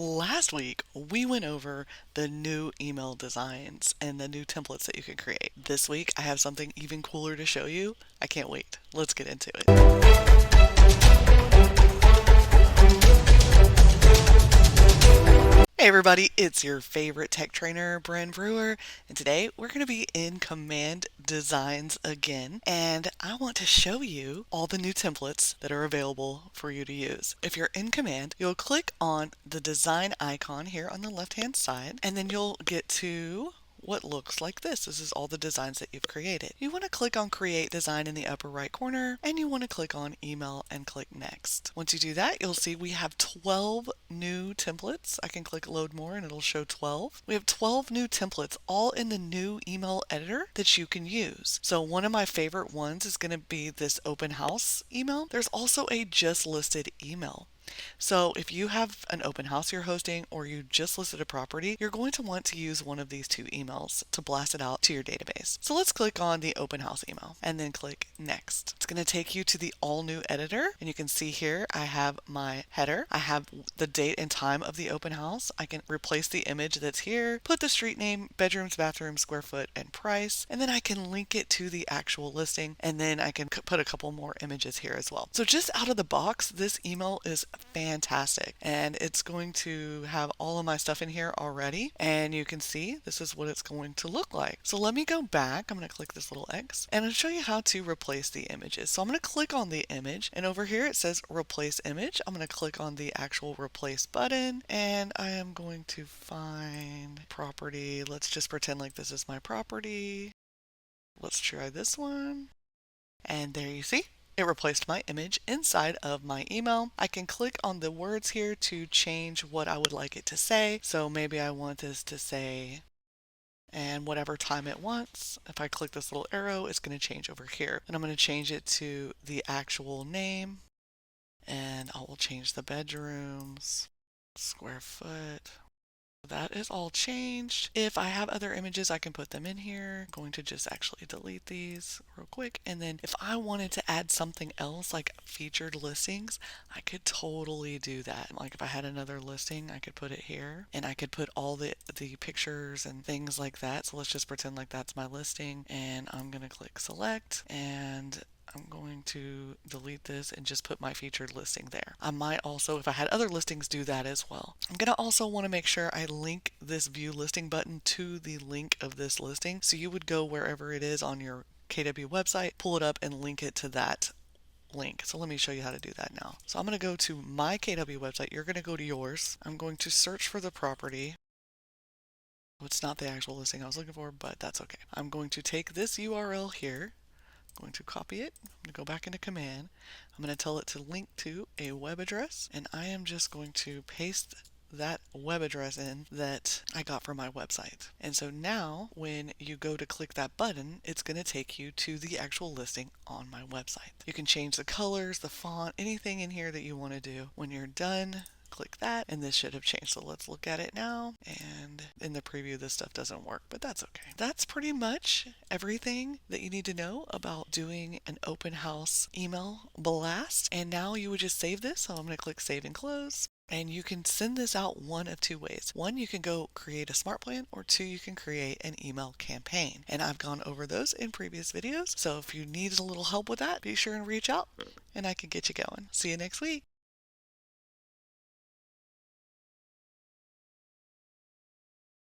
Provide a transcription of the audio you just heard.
Last week, we went over the new email designs and the new templates that you can create. This week, I have something even cooler to show you. I can't wait. Let's get into it. Hey everybody, it's your favorite tech trainer, Bren Brewer, and today we're going to be in Command Designs again, and I want to show you all the new templates that are available for you to use. If you're in Command, you'll click on the design icon here on the left-hand side, and then you'll get to what looks like this. This is all the designs that you've created. You want to click on Create Design in the upper right corner, and you want to click on Email and click Next. Once you do that, you'll see we have 12 new templates. I can click Load More and it'll show 12. We have 12 new templates all in the new email editor that you can use. So one of my favorite ones is going to be this open house email. There's also a just listed email. So if you have an open house you're hosting or you just listed a property, you're going to want to use one of these two emails to blast it out to your database. So let's click on the open house email and then click Next. It's going to take you to the all new editor, and you can see here I have my header. I have the date and time of the open house. I can replace the image that's here, put the street name, bedrooms, bathrooms, square foot, and price, and then I can link it to the actual listing, and then I can put a couple more images here as well. So just out of the box, this email is fantastic, and it's going to have all of my stuff in here already, and you can see this is what it's going to look like. So let me go back. I'm going to click this little X and I'll show you how to replace the images. So I'm going to click on the image, and over here it says replace image. I'm going to click on the actual replace button, and I am going to find property. Let's just pretend like this is my property. Let's try this one, and there you see it replaced my image inside of my email. I can click on the words here to change what I would like it to say. So maybe I want this to say, and whatever time it wants. If I click this little arrow, it's going to change over here. And I'm going to change it to the actual name. And I will change the bedrooms, square foot. That is all changed. If I have other images, I can put them in here. I'm going to just actually delete these real quick. And then if I wanted to add something else like featured listings, I could totally do that. Like if I had another listing, I could put it here, and I could put all the pictures and things like that. So let's just pretend like that's my listing, and I'm going to click select, and I'm going to delete this and just put my featured listing there. I might also, if I had other listings, do that as well. I'm going to also want to make sure I link this view listing button to the link of this listing. So you would go wherever it is on your KW website, pull it up and link it to that link. So let me show you how to do that now. So I'm going to go to my KW website. You're going to go to yours. I'm going to search for the property. It's not the actual listing I was looking for, but that's okay. I'm going to take this URL here. Going to copy it. I'm going to go back into Command. I'm going to tell it to link to a web address, and I am just going to paste that web address in that I got from my website. And so now when you go to click that button, it's going to take you to the actual listing on my website. You can change the colors, the font, anything in here that you want to do. When you're done, click that, and this should have changed. So let's look at it now, and in the preview this stuff doesn't work, but that's okay. That's pretty much everything that you need to know about doing an open house email blast. And now you would just save this. So I'm going to click save and close. And you can send this out one of two ways. One, you can go create a smart plan, or two, you can create an email campaign. And I've gone over those in previous videos. So if you need a little help with that, be sure and reach out and I can get you going. See you next week.